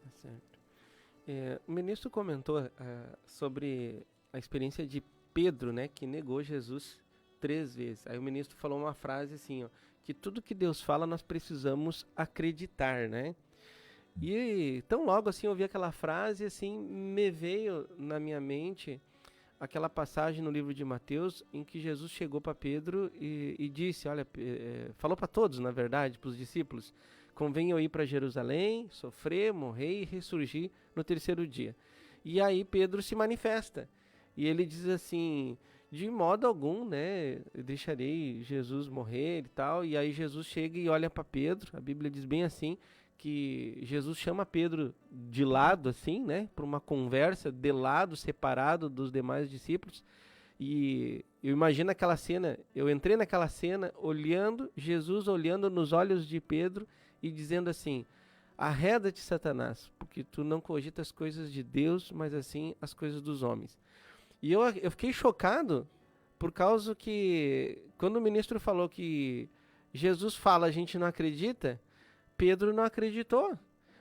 Tá certo. O ministro comentou sobre a experiência de Pedro, né, que negou Jesus 3 vezes. Aí o ministro falou uma frase assim, ó, que tudo que Deus fala nós precisamos acreditar, né? E tão logo assim eu ouvi aquela frase, assim, me veio na minha mente aquela passagem no livro de Mateus em que Jesus chegou para Pedro e disse, olha, falou para todos, na verdade, para os discípulos, convém eu ir para Jerusalém, sofrer, morrer e ressurgir no 3º dia. E aí Pedro se manifesta e ele diz assim, de modo algum, né, eu deixarei Jesus morrer e tal. E aí Jesus chega e olha para Pedro, a Bíblia diz bem assim, que Jesus chama Pedro de lado, assim, né, para uma conversa de lado, separado dos demais discípulos. E eu imagino aquela cena, eu entrei naquela cena olhando, Jesus olhando nos olhos de Pedro e dizendo assim, arreda-te, Satanás, porque tu não cogita as coisas de Deus, mas assim as coisas dos homens. E eu fiquei chocado por causa que quando o ministro falou que Jesus fala, a gente não acredita, Pedro não acreditou,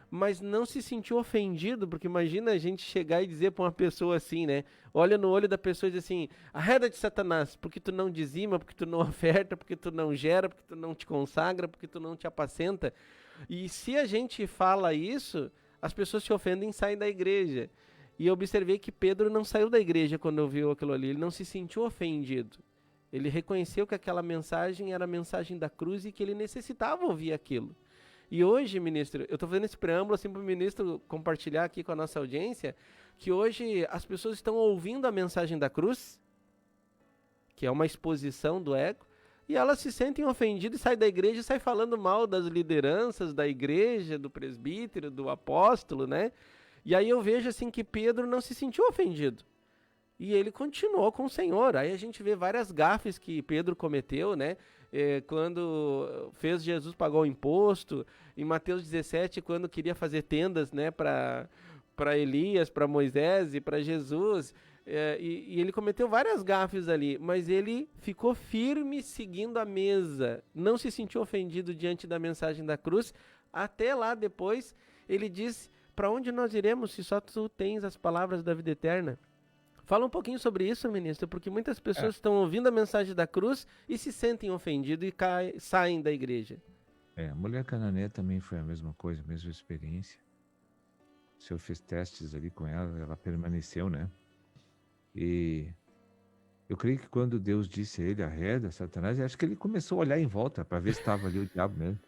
mas não se sentiu ofendido, porque imagina a gente chegar e dizer para uma pessoa assim, né? Olha no olho da pessoa e diz assim, arreda-te, Satanás, porque tu não dizima, porque tu não oferta, porque tu não gera, porque tu não te consagra, porque tu não te apacenta. E se a gente fala isso, as pessoas se ofendem e saem da igreja. E eu observei que Pedro não saiu da igreja quando ouviu aquilo ali, ele não se sentiu ofendido. Ele reconheceu que aquela mensagem era a mensagem da cruz e que ele necessitava ouvir aquilo. E hoje, ministro, eu estou fazendo esse preâmbulo assim para o ministro compartilhar aqui com a nossa audiência, que hoje as pessoas estão ouvindo a mensagem da cruz, que é uma exposição do ego, e elas se sentem ofendidas e saem da igreja e saem falando mal das lideranças da igreja, do presbítero, do apóstolo, né? E aí eu vejo assim que Pedro não se sentiu ofendido. E ele continuou com o Senhor. Aí a gente vê várias gafes que Pedro cometeu, né? Quando fez Jesus pagar o imposto. Em Mateus 17, quando queria fazer tendas, né, para Elias, para Moisés e para Jesus. E ele cometeu várias gafes ali. Mas ele ficou firme seguindo a mesa. Não se sentiu ofendido diante da mensagem da cruz. Até lá depois ele diz, para onde nós iremos se só tu tens as palavras da vida eterna? Fala um pouquinho sobre isso, ministro, porque muitas pessoas estão ouvindo a mensagem da cruz e se sentem ofendidos e saem da igreja. A mulher cananeia também foi a mesma coisa, a mesma experiência. O Senhor fez testes ali com ela, ela permaneceu, né? E eu creio que quando Deus disse a ele, arreda, Satanás, acho que ele começou a olhar em volta para ver se estava ali o diabo mesmo.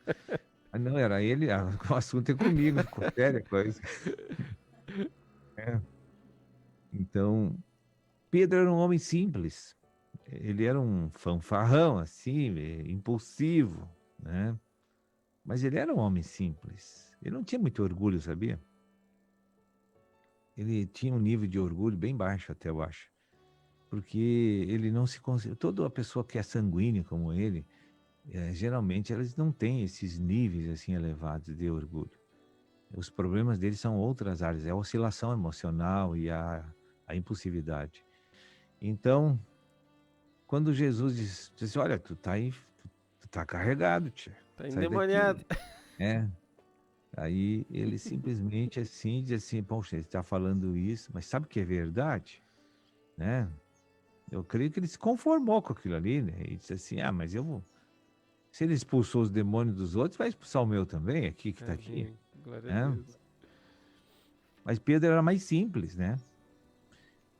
Ah, não, era ele, o assunto é comigo, ficou séria a coisa. Então, Pedro era um homem simples. Ele era um fanfarrão, assim, impulsivo, né? Mas ele era um homem simples. Ele não tinha muito orgulho, sabia? ele tinha um nível de orgulho bem baixo até, eu acho. Porque ele não se considera... Toda a pessoa que é sanguínea como ele, geralmente elas não têm esses níveis assim elevados de orgulho. Os problemas deles são outras áreas, é a oscilação emocional e a impulsividade. Então, quando Jesus disse, olha, tu tá carregado, tia. Tá Sai daqui." endemoniado. Aí ele simplesmente assim diz assim, poxa, ele está falando isso, mas sabe que é verdade? Né? Eu creio que ele se conformou com aquilo ali, né? E disse assim, mas eu vou... Se ele expulsou os demônios dos outros, vai expulsar o meu também, aqui que está aqui. Amém. Glória a Deus. Mas Pedro era mais simples, né?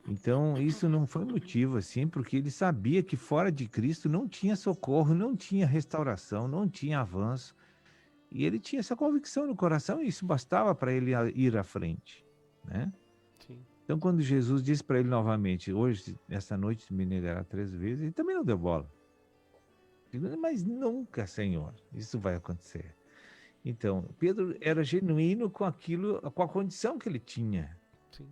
Então, isso não foi motivo, assim, porque ele sabia que fora de Cristo não tinha socorro, não tinha restauração, não tinha avanço. E ele tinha essa convicção no coração e isso bastava para ele ir à frente, né? Sim. Então, quando Jesus disse para ele novamente, hoje, essa noite me negará 3 vezes, ele também não deu bola. Mas nunca, Senhor, isso vai acontecer. Então, Pedro era genuíno com aquilo, com a condição que ele tinha. Sim.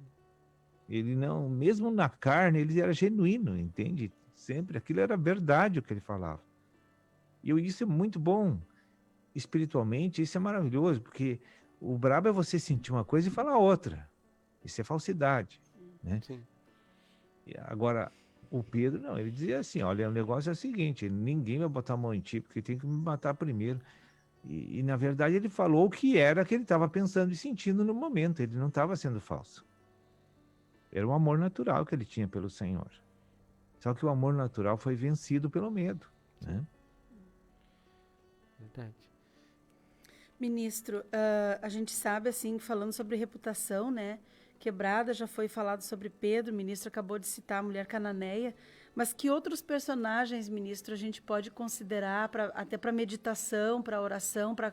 Ele não, mesmo na carne, ele era genuíno, entende? Sempre, aquilo era verdade o que ele falava. E isso é muito bom. Espiritualmente, isso é maravilhoso, porque o brabo é você sentir uma coisa e falar outra. Isso é falsidade, né? Sim. E agora, o Pedro, não, ele dizia assim, olha, o negócio é o seguinte, ninguém vai botar a mão em ti, porque tem que me matar primeiro. E na verdade, ele falou o que era que ele estava pensando e sentindo no momento, ele não estava sendo falso. Era um amor natural que ele tinha pelo Senhor. Só que o amor natural foi vencido pelo medo, né? Verdade. Ministro, a gente sabe, assim, falando sobre reputação, né? Quebrada, já foi falado sobre Pedro, o ministro acabou de citar a mulher cananeia, mas que outros personagens, ministro, a gente pode considerar até para meditação, para oração, para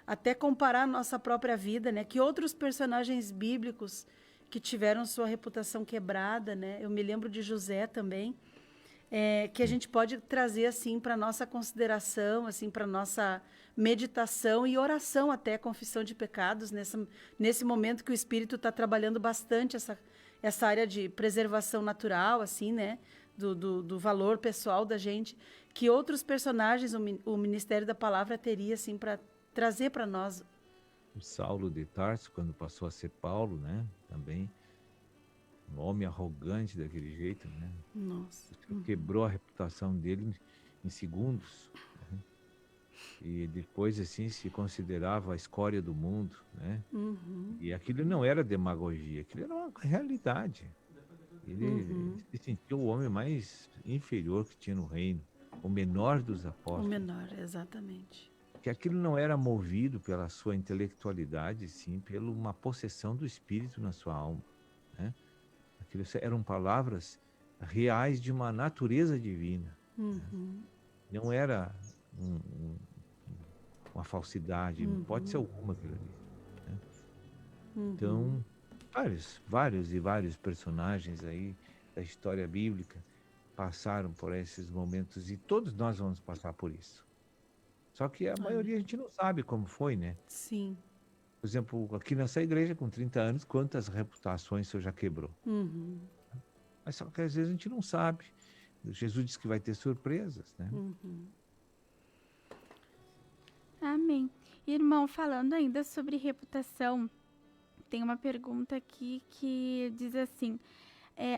até comparar a nossa própria vida, né? Que outros personagens bíblicos que tiveram sua reputação quebrada, né? Eu me lembro de José também, que a gente pode trazer assim para nossa consideração, assim para nossa meditação e oração, até confissão de pecados nesse momento que o Espírito está trabalhando bastante essa área de preservação natural, assim, né, do valor pessoal da gente, que outros personagens o Ministério da Palavra teria assim para trazer para nós. O Saulo de Tarso, quando passou a ser Paulo, né, também um homem arrogante daquele jeito, né? Nossa. Quebrou a reputação dele em segundos, né? E depois, assim, se considerava a escória do mundo, né? Uhum. E aquilo não era demagogia, aquilo era uma realidade. Ele se sentiu o homem mais inferior que tinha no reino, o menor dos apóstolos. O menor, exatamente. Que aquilo não era movido pela sua intelectualidade, sim, pela uma possessão do Espírito na sua alma, né? Aquilo eram palavras reais de uma natureza divina. Uhum. Não era uma falsidade, não pode ser alguma aquilo ali, né? Então, vários personagens aí da história bíblica passaram por esses momentos e todos nós vamos passar por isso. Só que a maioria a gente não sabe como foi, né? Sim. Por exemplo, aqui nessa igreja, com 30 anos, quantas reputações o senhor já quebrou? Uhum. Mas só que às vezes a gente não sabe. Jesus disse que vai ter surpresas, né? Uhum. Amém. Irmão, falando ainda sobre reputação, tem uma pergunta aqui que diz assim: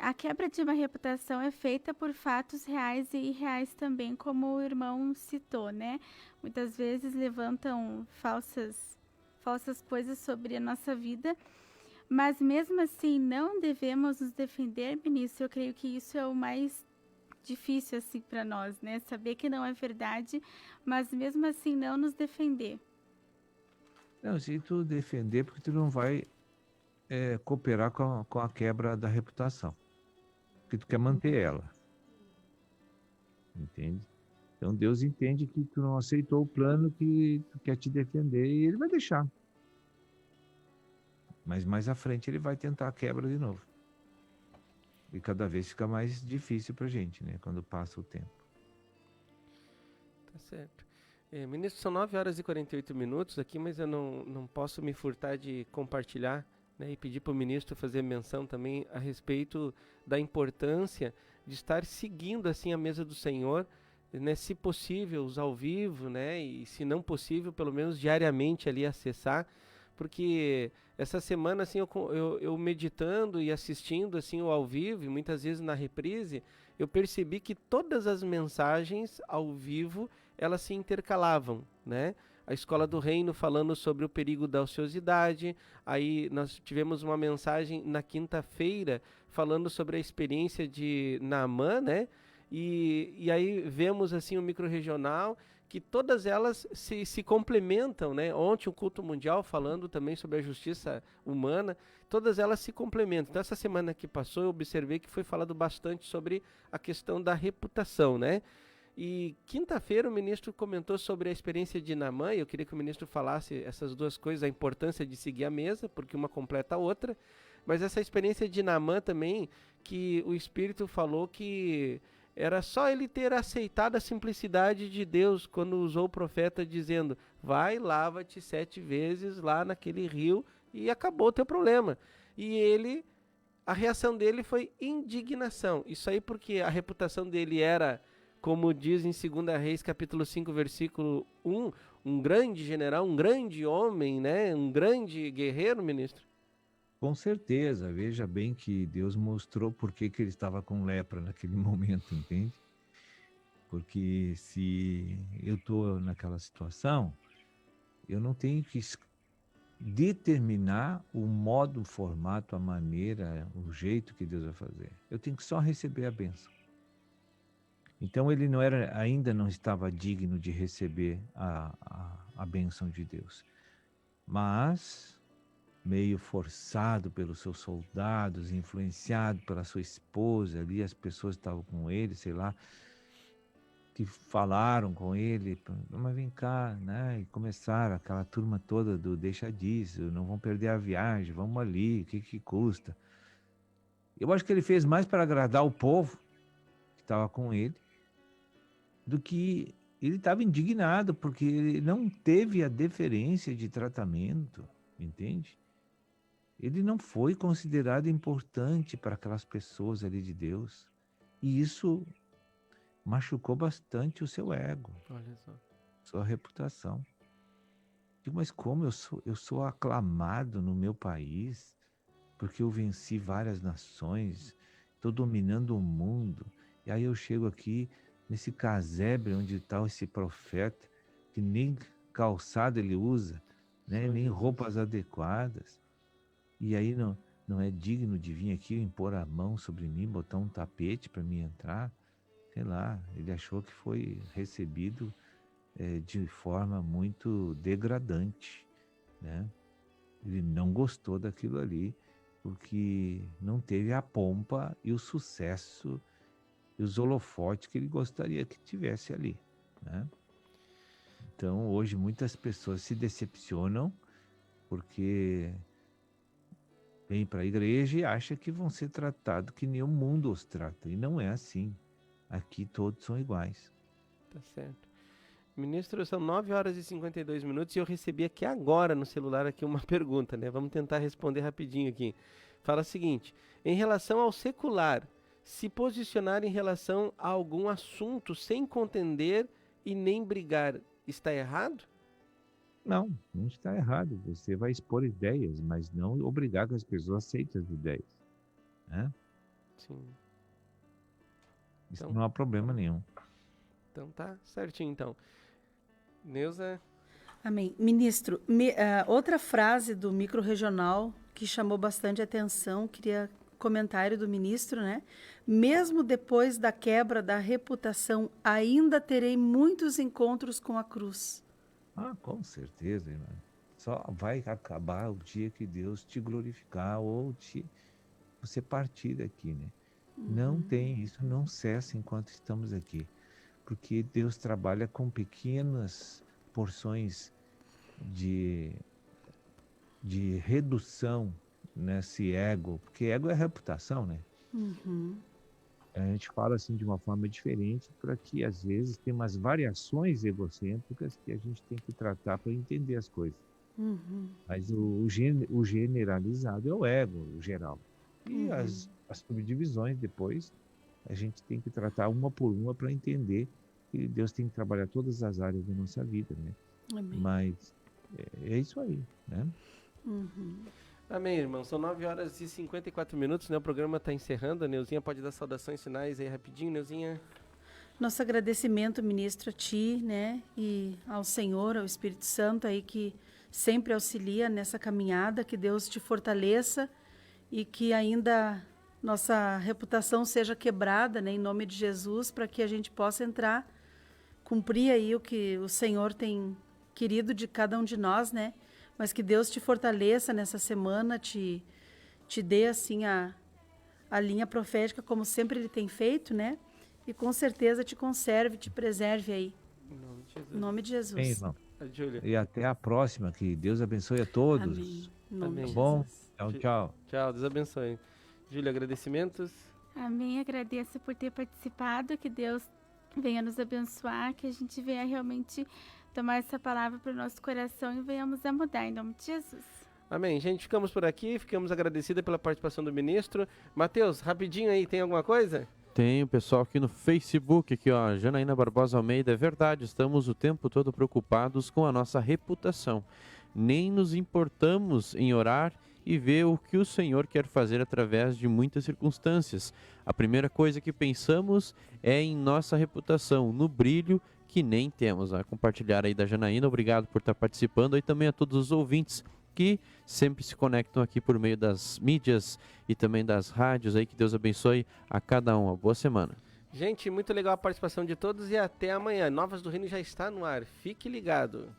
a quebra de uma reputação é feita por fatos reais e irreais também, como o irmão citou, né? Muitas vezes levantam falsas coisas sobre a nossa vida, mas mesmo assim não devemos nos defender, ministro. Eu creio que isso é o mais difícil assim para nós, né? Saber que não é verdade, mas mesmo assim não nos defender. Não, se tu defender, porque tu não vai cooperar com a quebra da reputação, porque tu quer manter ela, entende? Então Deus entende que tu não aceitou o plano que tu quer te defender e ele vai deixar. Mas mais à frente ele vai tentar a quebra de novo. E cada vez fica mais difícil pra gente, né? Quando passa o tempo. Tá certo. Ministro, são 9 horas e 48 minutos aqui, mas eu não posso me furtar de compartilhar né, e pedir para o ministro fazer menção também a respeito da importância de estar seguindo assim a mesa do Senhor, né, se possível ao vivo, né, e se não possível pelo menos diariamente ali acessar, porque essa semana assim eu meditando e assistindo assim o ao vivo e muitas vezes na reprise, eu percebi que todas as mensagens ao vivo elas se intercalavam, né? A Escola do Reino falando sobre o perigo da ociosidade, aí nós tivemos uma mensagem na quinta-feira falando sobre a experiência de Naamã, né? E aí vemos assim o microrregional, que todas elas se complementam, né? Ontem o culto mundial falando também sobre a justiça humana, todas elas se complementam. Então essa semana que passou eu observei que foi falado bastante sobre a questão da reputação, né? E quinta-feira o ministro comentou sobre a experiência de Naamã, e eu queria que o ministro falasse essas duas coisas, a importância de seguir a mesa, porque uma completa a outra, mas essa experiência de Naamã também, que o Espírito falou que era só ele ter aceitado a simplicidade de Deus quando usou o profeta dizendo, vai, lava-te 7 vezes lá naquele rio e acabou o teu problema. E a reação dele foi indignação. Isso aí porque a reputação dele era, como diz em 2 Reis, capítulo 5, versículo 1, um grande general, um grande homem, né? Um grande guerreiro, ministro. Com certeza, veja bem que Deus mostrou por que ele estava com lepra naquele momento, entende? Porque se eu estou naquela situação, eu não tenho que determinar o modo, o formato, a maneira, o jeito que Deus vai fazer. Eu tenho que só receber a bênção. Então ele ainda não estava digno de receber a bênção de Deus. Mas, meio forçado pelos seus soldados, influenciado pela sua esposa, ali as pessoas estavam com ele, sei lá, que falaram com ele, mas vem cá, né? E começaram aquela turma toda do deixa disso, não vão perder a viagem, vamos ali, o que custa? Eu acho que ele fez mais para agradar o povo que estava com ele, do que ele estava indignado, porque ele não teve a deferência de tratamento, entende? Ele não foi considerado importante para aquelas pessoas ali de Deus. E isso machucou bastante o seu ego, Olha só. sua reputação. Digo, mas como eu sou aclamado no meu país, porque eu venci várias nações, estou dominando o mundo, e aí eu chego aqui nesse casebre onde está esse profeta, que nem calçado ele usa, né? Nem roupas adequadas. E aí não é digno de vir aqui impor a mão sobre mim, botar um tapete para mim entrar. Sei lá, ele achou que foi recebido de forma muito degradante, né? Ele não gostou daquilo ali, porque não teve a pompa e o sucesso e os holofotes que ele gostaria que tivesse ali, né? Então, hoje muitas pessoas se decepcionam porque vêm para a igreja e acham que vão ser tratados que nem o mundo os trata. E não é assim. Aqui todos são iguais. Tá certo. Ministro, são 9 horas e 52 minutos e eu recebi aqui agora no celular aqui uma pergunta, né? Vamos tentar responder rapidinho aqui. Fala o seguinte, em relação ao secular, se posicionar em relação a algum assunto sem contender e nem brigar, está errado? Não está errado. Você vai expor ideias, mas não obrigar que as pessoas aceitem as ideias, né? Sim. Isso Então, não há problema nenhum. Então tá certinho, então. Neuza? Amém. Ministro, outra frase do microrregional que chamou bastante atenção, queria comentário do ministro, né? Mesmo depois da quebra da reputação, ainda terei muitos encontros com a cruz. Ah, com certeza, irmã. Só vai acabar o dia que Deus te glorificar ou você partir daqui, né? Não tem isso, não cessa enquanto estamos aqui. Porque Deus trabalha com pequenas porções de redução nesse ego, porque ego é reputação, né? A gente fala assim de uma forma diferente, para que às vezes tem umas variações egocêntricas que a gente tem que tratar para entender as coisas. Mas o generalizado é o ego, o geral. E as subdivisões depois, a gente tem que tratar uma por uma para entender que Deus tem que trabalhar todas as áreas da nossa vida, né? Amém. Mas é isso aí, né? Amém, irmão. São 9h54, né? O programa está encerrando. A Neuzinha pode dar saudações finais aí rapidinho, Neuzinha. Nosso agradecimento, ministro, a ti, né? E ao Senhor, ao Espírito Santo aí que sempre auxilia nessa caminhada, que Deus te fortaleça e que ainda nossa reputação seja quebrada, né? Em nome de Jesus, para que a gente possa entrar, cumprir aí o que o Senhor tem querido de cada um de nós, né? Mas que Deus te fortaleça nessa semana, te dê assim a linha profética, como sempre Ele tem feito, né? E com certeza te conserve, te preserve aí. Em nome de Jesus. Bem, irmão. A Júlia. E até a próxima, que Deus abençoe a todos. Amém. Em nome Amém. de Tá bom? Jesus. Tchau, tchau. Tchau, Deus abençoe. Júlia, agradecimentos. Amém. Agradeço por ter participado. Que Deus venha nos abençoar. Que a gente venha realmente tomar essa palavra para o nosso coração e venhamos a mudar. Em nome de Jesus. Amém. Gente, ficamos por aqui. Ficamos agradecidos pela participação do ministro. Mateus, rapidinho aí, tem alguma coisa? Tem o pessoal aqui no Facebook, aqui ó, Janaína Barbosa Almeida, é verdade, estamos o tempo todo preocupados com a nossa reputação. Nem nos importamos em orar e ver o que o Senhor quer fazer através de muitas circunstâncias. A primeira coisa que pensamos é em nossa reputação, no brilho que nem temos. A compartilhar aí da Janaína, obrigado por estar participando e também a todos os ouvintes que sempre se conectam aqui por meio das mídias e também das rádios aí. Que Deus abençoe a cada um. Boa semana. Gente, muito legal a participação de todos e até amanhã. Novas do Reino já está no ar. Fique ligado.